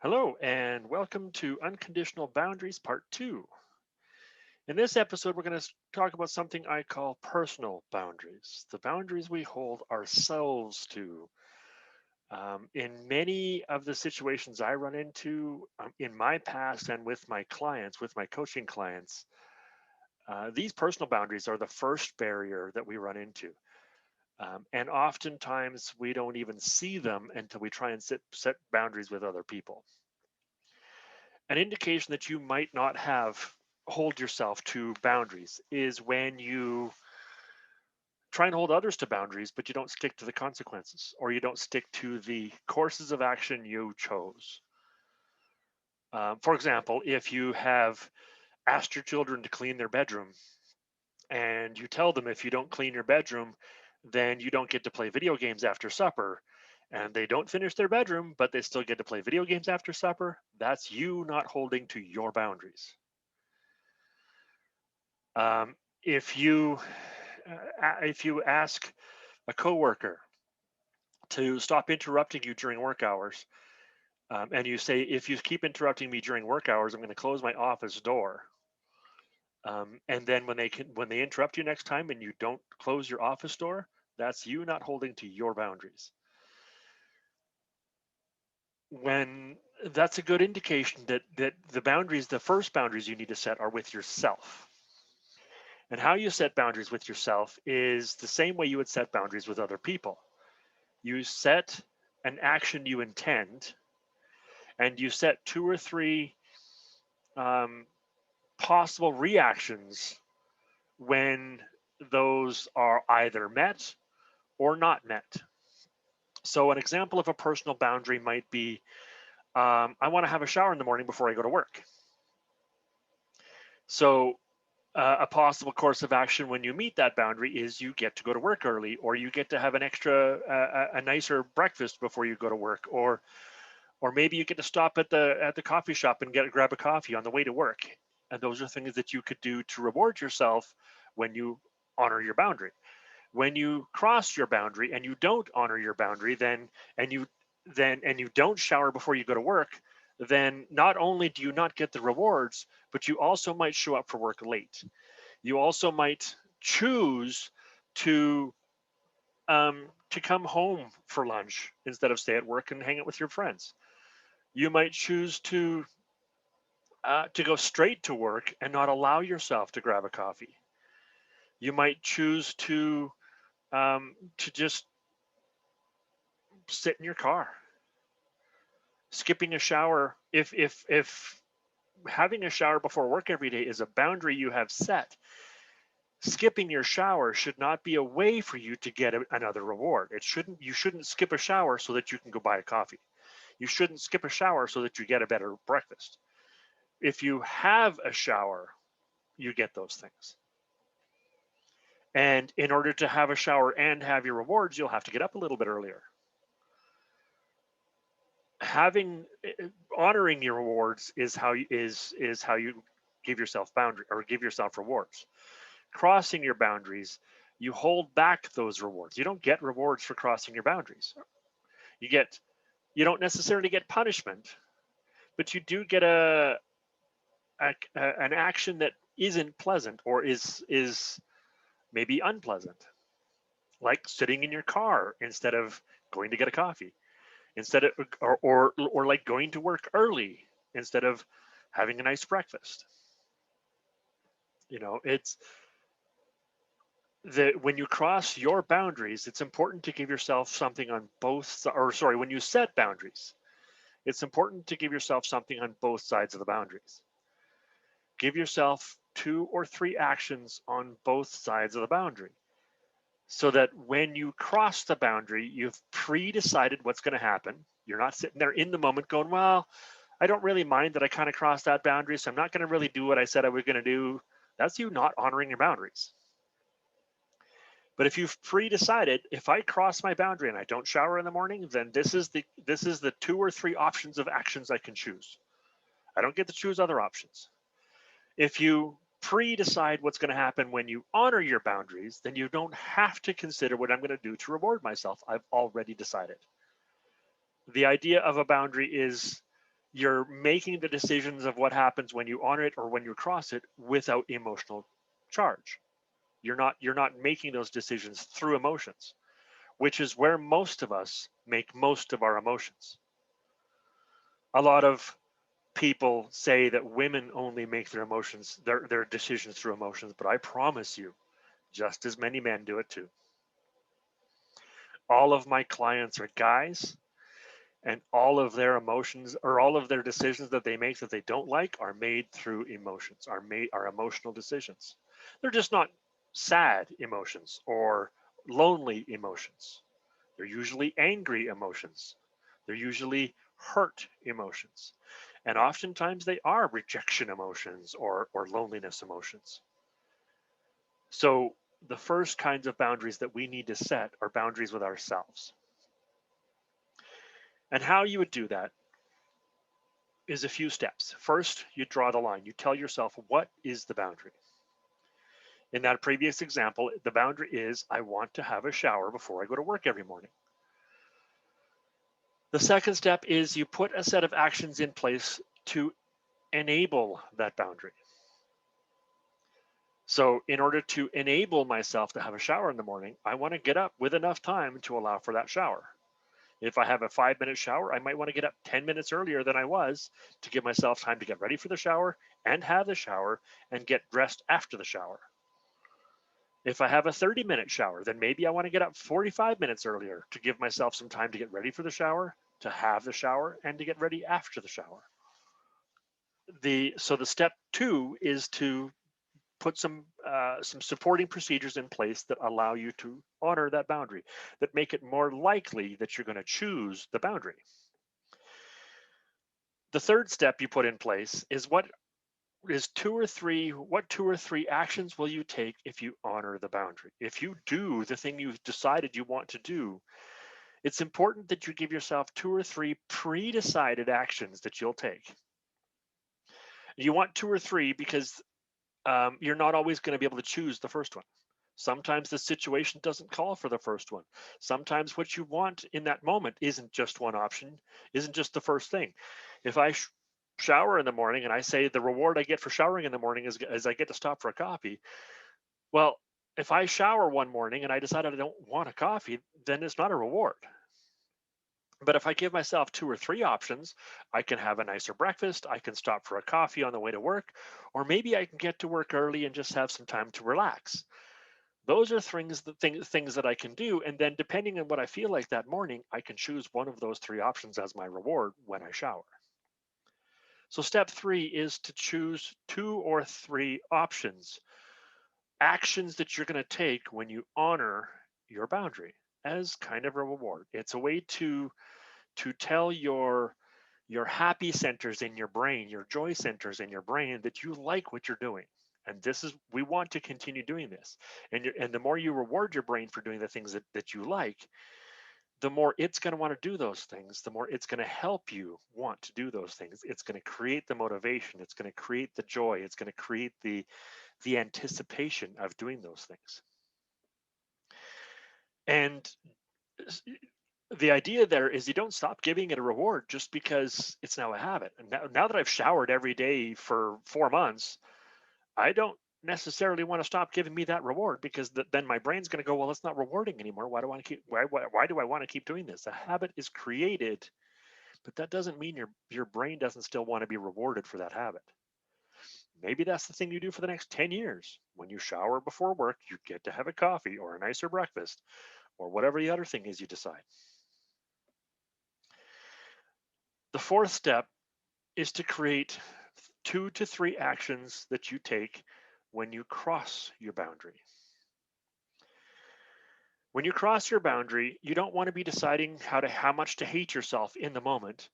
Hello, and welcome to Unconditional Boundaries Part 2. In this episode, we're going to talk about something I call personal boundaries, the boundaries we hold ourselves to. In many of the situations I run into in my past and with my clients, with my coaching clients, these personal boundaries are the first barrier that we run into. And oftentimes we don't even see them until we try and set boundaries with other people. An indication that you might not have hold yourself to boundaries is when you try and hold others to boundaries, but you don't stick to the consequences or you don't stick to the courses of action you chose. For example, if you have asked your children to clean their bedroom and you tell them if you don't clean your bedroom, then you don't get to play video games after supper, and they don't finish their bedroom, but they still get to play video games after supper, that's you not holding to your boundaries. Um, if you if you ask a coworker to stop interrupting you during work hours, and you say, "If you keep interrupting me during work hours, I'm going to close my office door." And then when they interrupt you next time and you don't close your office door, that's you not holding to your boundaries. When that's a good indication that the boundaries, the first boundaries you need to set, are with yourself. And how you set boundaries with yourself is the same way you would set boundaries with other people. You set an action you intend, and you set two or three um, possible reactions when those are either met or not met. So, an example of a personal boundary might be I want to have a shower in the morning before I go to work. So, a possible course of action when you meet that boundary is you get to go to work early, or you get to have an extra, a nicer breakfast before you go to work, or maybe you get to stop at the coffee shop and grab a coffee on the way to work. And those are things that you could do to reward yourself when you honor your boundary. When you cross your boundary and you don't honor your boundary, and you and you don't shower before you go to work, then not only do you not get the rewards, but you also might show up for work late. You also might choose to come home for lunch instead of stay at work and hang out with your friends. You might choose to go straight to work and not allow yourself to grab a coffee. You might choose to just sit in your car, skipping a shower. If having a shower before work every day is a boundary you have set, skipping your shower should not be a way for you to get another reward. It shouldn't. You shouldn't skip a shower so that you can go buy a coffee. You shouldn't skip a shower so that you get a better breakfast. If you have a shower, you get those things. And in order to have a shower and have your rewards, you'll have to get up a little bit earlier. Having honoring your rewards is how you give yourself boundary or give yourself rewards. Crossing your boundaries, you hold back those rewards. You don't get rewards for crossing your boundaries. You get you don't necessarily get punishment, but you do get an action that isn't pleasant or is maybe unpleasant, like sitting in your car instead of going to get a coffee, instead of or like going to work early instead of having a nice breakfast. It's the when you cross your boundaries, it's important to give yourself something on both, or sorry, when you set boundaries, it's important to give yourself something on both sides of the boundaries. Give yourself two or three actions on both sides of the boundary, so that when you cross the boundary, you've pre-decided what's going to happen. You're not sitting there in the moment going, well, I don't really mind that I kind of crossed that boundary, so I'm not going to really do what I said I was going to do. That's you not honoring your boundaries. But if you've pre-decided, if I cross my boundary and I don't shower in the morning, then this is the two or three options of actions I can choose. I don't get to choose other options. If you pre-decide what's going to happen when you honor your boundaries, then you don't have to consider what I'm going to do to reward myself. I've already decided. The idea of a boundary is You're making the decisions of what happens when you honor it or when you cross it without emotional charge. You're not making those decisions through emotions, which is where most of us make most of our emotions. A lot of people say that women only make their decisions through emotions, but I promise you, just as many men do it too. All of my clients are guys, and all of their emotions or all of their decisions that they make that they don't like are made through emotions, are emotional decisions. They're just not sad emotions or lonely emotions. They're usually angry emotions. They're usually hurt emotions. And oftentimes they are rejection emotions or loneliness emotions. So the first kinds of boundaries that we need to set are boundaries with ourselves. And how you would do that is a few steps. First, you draw the line. You tell yourself, what is the boundary? In that previous example, the boundary is I want to have a shower before I go to work every morning. The second step is you put a set of actions in place to enable that boundary. So, in order to enable myself to have a shower in the morning, I want to get up with enough time to allow for that shower. If I have a 5-minute shower, I might want to get up 10 minutes earlier than I was to give myself time to get ready for the shower and have the shower and get dressed after the shower. If I have a 30-minute shower, then maybe I want to get up 45 minutes earlier to give myself some time to get ready for the shower, to have the shower, and to get ready after the shower. So the step two is to put some supporting procedures in place that allow you to honor that boundary, that make it more likely that you're going to choose the boundary. The third step you put in place is what two or three actions will you take if you honor the boundary? If you do the thing you've decided you want to do, it's important that you give yourself 2 or 3 pre-decided actions that you'll take. You want 2 or 3 because you're not always going to be able to choose the first one. Sometimes the situation doesn't call for the first one. Sometimes what you want in that moment isn't just one option, isn't just the first thing. If I shower in the morning and I say the reward I get for showering in the morning is I get to stop for a coffee, well, if I shower one morning and I decide I don't want a coffee, then it's not a reward. But if I give myself 2 or 3 options, I can have a nicer breakfast, I can stop for a coffee on the way to work, or maybe I can get to work early and just have some time to relax. Those are things that I can do. And then depending on what I feel like that morning, I can choose one of those 3 options as my reward when I shower. So step 3 is to choose 2 or 3 options, actions that you're going to take when you honor your boundary as kind of a reward. It's a way to tell your happy centers in your brain, your joy centers in your brain, that you like what you're doing. And we want to continue doing this. And the more you reward your brain for doing the things that you like, the more it's going to want to do those things, the more it's going to help you want to do those things. It's going to create the motivation, it's going to create the joy, it's going to create the anticipation of doing those things. And the idea there is you don't stop giving it a reward just because it's now a habit. And now that I've showered every day for 4 months, I don't necessarily want to stop giving me that reward, because then my brain's going to go, well, it's not rewarding anymore. Why do I want to keep? Why do I want to keep doing this? A habit is created, but that doesn't mean your brain doesn't still want to be rewarded for that habit. Maybe that's the thing you do for the next 10 years. When you shower before work, you get to have a coffee or a nicer breakfast or whatever the other thing is you decide. The fourth step is to create 2 to 3 actions that you take when you cross your boundary. When you cross your boundary, you don't want to be deciding how much to hate yourself in the moment,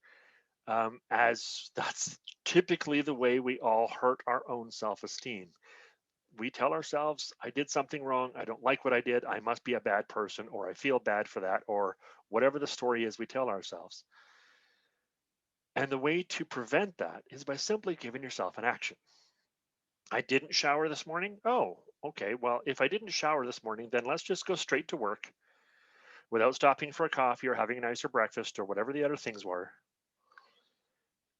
as that's typically the way we all hurt our own self-esteem. We tell ourselves, I did something wrong, I don't like what I did, I must be a bad person, or I feel bad for that, or whatever the story is we tell ourselves. And the way to prevent that is by simply giving yourself an action. I didn't shower this morning. Oh, okay. Well, if I didn't shower this morning, then let's just go straight to work without stopping for a coffee or having a nicer breakfast or whatever the other things were.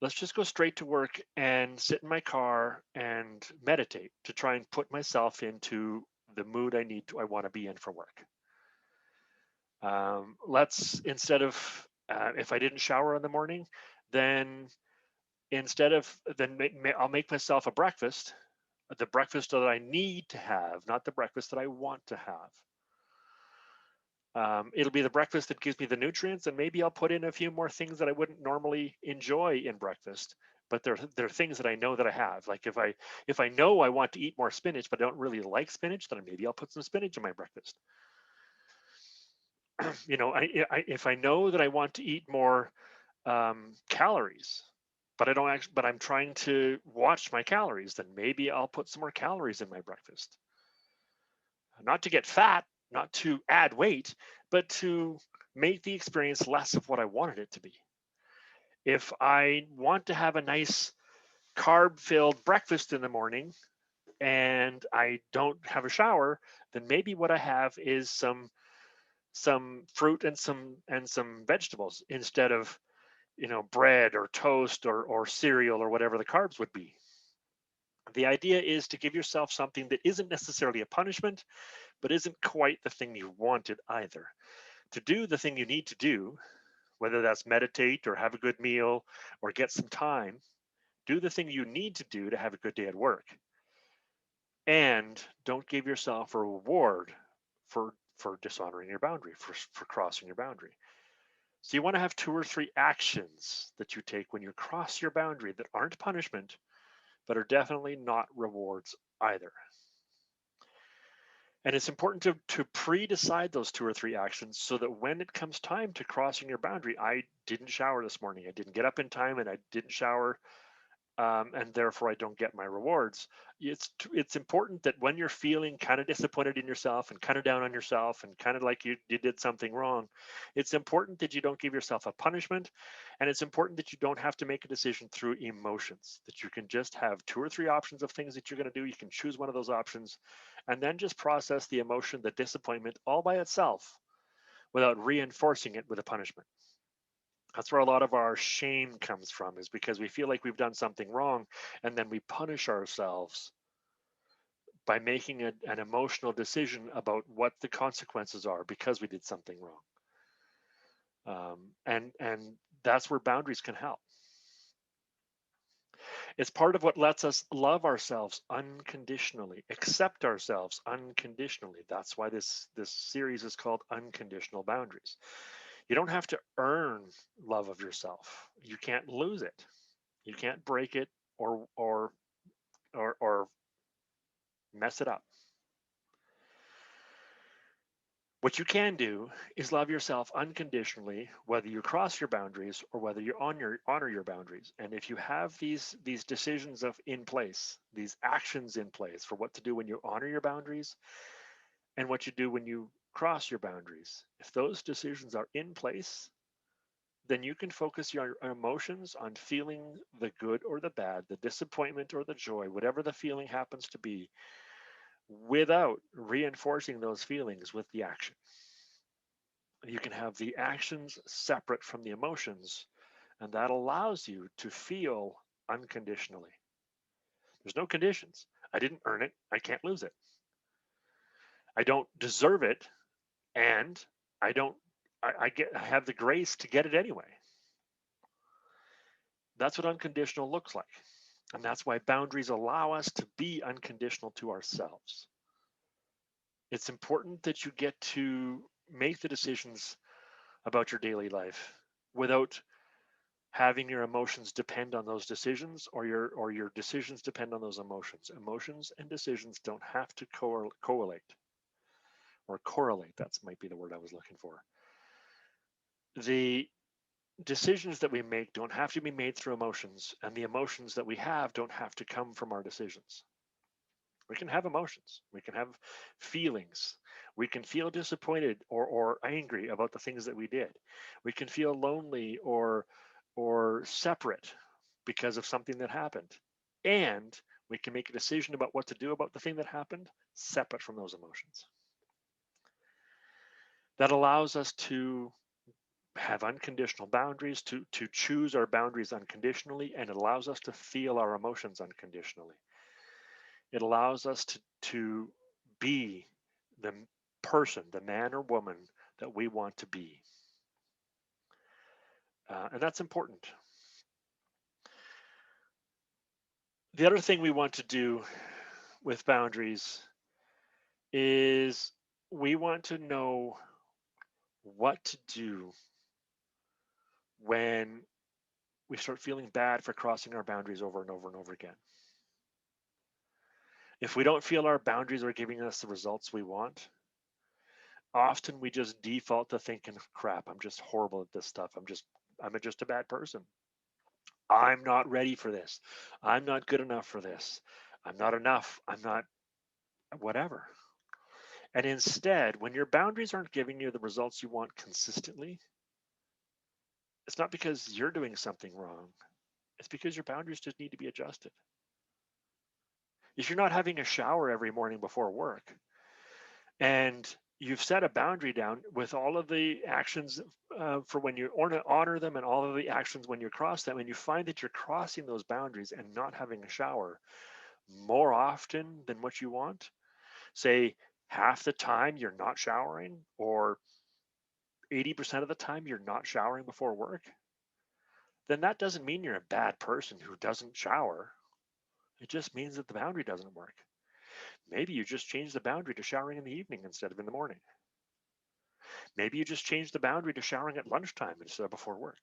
let's just go straight to work and sit in my car and meditate to try and put myself into the mood I want to be in for work. Let's instead of if I didn't shower in the morning, then instead of then I'll make myself a breakfast, the breakfast that I need to have, not the breakfast that I want to have. It'll be the breakfast that gives me the nutrients, and maybe I'll put in a few more things that I wouldn't normally enjoy in breakfast. But they're things that I know that I have. Like if I know I want to eat more spinach, but I don't really like spinach, then maybe I'll put some spinach in my breakfast. If I know that I want to eat more calories, but I don't actually, but I'm trying to watch my calories, then maybe I'll put some more calories in my breakfast. Not to get fat, not to add weight, but to make the experience less of what I wanted it to be. If I want to have a nice carb filled breakfast in the morning and I don't have a shower, then maybe what I have is some fruit and some vegetables instead of bread or toast or cereal or whatever the carbs would be. The idea is to give yourself something that isn't necessarily a punishment, but isn't quite the thing you wanted either. To do the thing you need to do, whether that's meditate or have a good meal or get some time, do the thing you need to do to have a good day at work. And don't give yourself a reward for dishonoring your boundary, for crossing your boundary. So you want to have 2 or 3 actions that you take when you cross your boundary that aren't punishment, but are definitely not rewards either. And it's important to pre-decide those 2 or 3 actions so that when it comes time to crossing your boundary, I didn't shower this morning. I didn't get up in time and I didn't shower, and therefore I don't get my rewards. It's important that when you're feeling kind of disappointed in yourself and kind of down on yourself and kind of like you did something wrong, it's important that you don't give yourself a punishment, and it's important that you don't have to make a decision through emotions. That you can just have 2 or 3 options of things that you're going to do. You can choose one of those options, and then just process the emotion, the disappointment, all by itself without reinforcing it with a punishment. That's where a lot of our shame comes from, is because we feel like we've done something wrong and then we punish ourselves by making an emotional decision about what the consequences are because we did something wrong. And that's where boundaries can help. It's part of what lets us love ourselves unconditionally, accept ourselves unconditionally. That's why this series is called Unconditional Boundaries. You don't have to earn love of yourself. You can't lose it. You can't break it or mess it up. What you can do is love yourself unconditionally, whether you cross your boundaries or whether you honor your boundaries. And if you have these decisions in place, these actions in place for what to do when you honor your boundaries and what you do when you cross your boundaries, if those decisions are in place, then you can focus your emotions on feeling the good or the bad, the disappointment or the joy, whatever the feeling happens to be, without reinforcing those feelings with the action. You can have the actions separate from the emotions, and that allows you to feel unconditionally. There's no conditions. I didn't earn it. I can't lose it. I don't deserve it, and I don't. I have the grace to get it anyway. That's what unconditional looks like. And that's why boundaries allow us to be unconditional to ourselves. It's important that you get to make the decisions about your daily life without having your emotions depend on those decisions, or your decisions depend on those emotions. Emotions and decisions don't have to correlate or correlate. That might be the word I was looking for. The decisions that we make don't have to be made through emotions, and the emotions that we have don't have to come from our decisions. We can have emotions, we can have feelings, we can feel disappointed or angry about the things that we did. We can feel lonely or separate because of something that happened. And we can make a decision about what to do about the thing that happened separate from those emotions. That allows us to have unconditional boundaries, to choose our boundaries unconditionally, and it allows us to feel our emotions unconditionally. It allows us to be the person, the man or woman that we want to be. And that's important. The other thing we want to do with boundaries is we want to know what to do when we start feeling bad for crossing our boundaries over and over and over again. If we don't feel our boundaries are giving us the results we want, often we just default to thinking, crap, I'm just horrible at this stuff. I'm just a bad person. I'm not ready for this. I'm not good enough for this. I'm not enough. I'm not whatever. And instead, when your boundaries aren't giving you the results you want consistently, it's not because you're doing something wrong. It's because your boundaries just need to be adjusted. If you're not having a shower every morning before work and you've set a boundary down with all of the actions for when you honor them and all of the actions when you cross them, and you find that you're crossing those boundaries and not having a shower more often than what you want, say half the time you're not showering or 80% of the time you're not showering before work, then that doesn't mean you're a bad person who doesn't shower. It just means that the boundary doesn't work. Maybe you just change the boundary to showering in the evening instead of in the morning. Maybe you just change the boundary to showering at lunchtime instead of before work.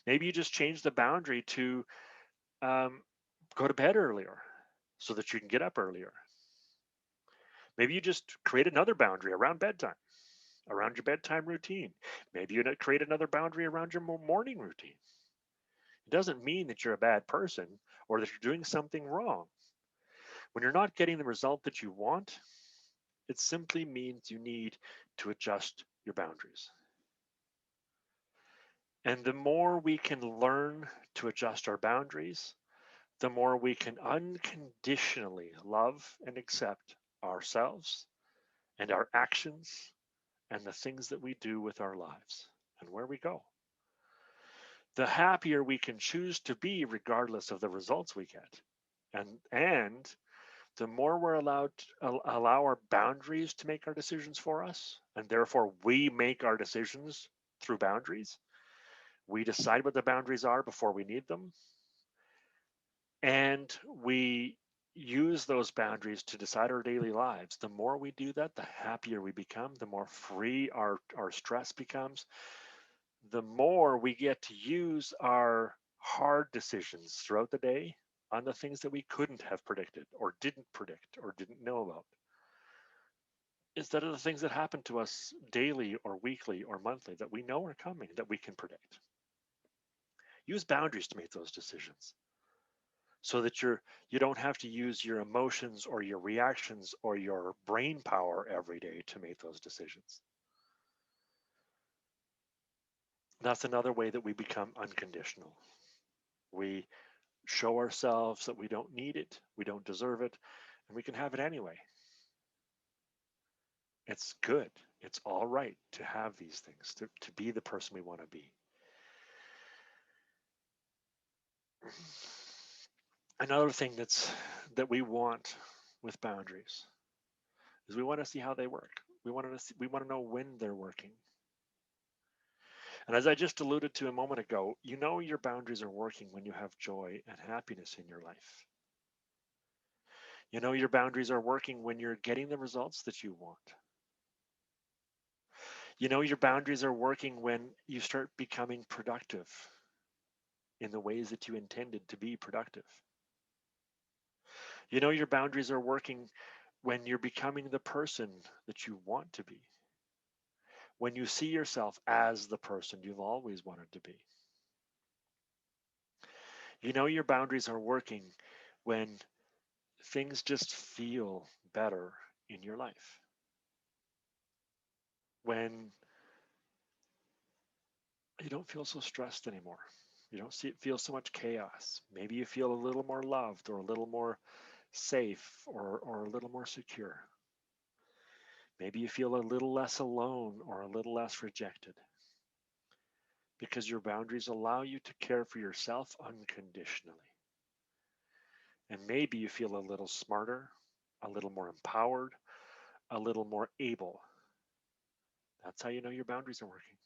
Maybe you just change the boundary to um, go to bed earlier so that you can get up earlier. Maybe you just create another boundary around bedtime, around your bedtime routine. Maybe you create another boundary around your morning routine. It doesn't mean that you're a bad person or that you're doing something wrong. When you're not getting the result that you want, it simply means you need to adjust your boundaries. And the more we can learn to adjust our boundaries, the more we can unconditionally love and accept ourselves and our actions and the things that we do with our lives and where we go. The happier we can choose to be regardless of the results we get. And the more we're allowed to allow our boundaries to make our decisions for us, and therefore we make our decisions through boundaries. We decide what the boundaries are before we need them, and we use those boundaries to decide our daily lives. The more we do that, the happier we become, the more free our stress becomes, the more we get to use our hard decisions throughout the day on the things that we couldn't have predicted or didn't predict or didn't know about, instead of the things that happen to us daily or weekly or monthly that we know are coming that we can predict. Use boundaries to make those decisions so that you don't have to use your emotions or your reactions or your brain power every day to make those decisions. That's another way that we become unconditional. We show ourselves that we don't need it, we don't deserve it, and we can have it anyway. It's good. It's all right to have these things, to be the person we want to be. Another thing that we want with boundaries is we want to see how they work. We want to know when they're working. And as I just alluded to a moment ago, you know your boundaries are working when you have joy and happiness in your life. You know your boundaries are working when you're getting the results that you want. You know your boundaries are working when you start becoming productive in the ways that you intended to be productive. You know your boundaries are working when you're becoming the person that you want to be, when you see yourself as the person you've always wanted to be. You know your boundaries are working when things just feel better in your life, when you don't feel so stressed anymore. You don't feel so much chaos. Maybe you feel a little more loved or a little more safe or a little more secure. Maybe you feel a little less alone or a little less rejected. because your boundaries allow you to care for yourself unconditionally. And maybe you feel a little smarter, a little more empowered, a little more able. That's how you know your boundaries are working.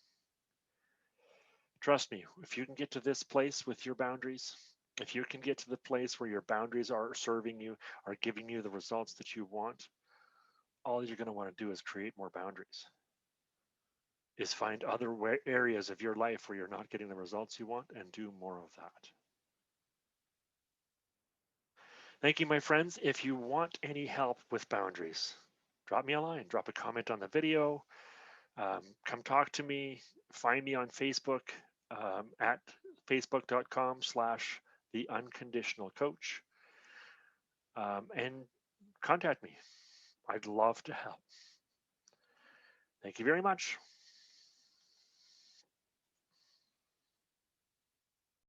Trust me, if you can get to this place with your boundaries, if you can get to the place where your boundaries are serving you, are giving you the results that you want, all you're going to want to do is create more boundaries, is find other areas of your life where you're not getting the results you want and do more of that. Thank you, my friends. If you want any help with boundaries, drop me a line, drop a comment on the video, come talk to me, find me on Facebook at facebook.com/the unconditional coach, and contact me. I'd love to help. Thank you very much.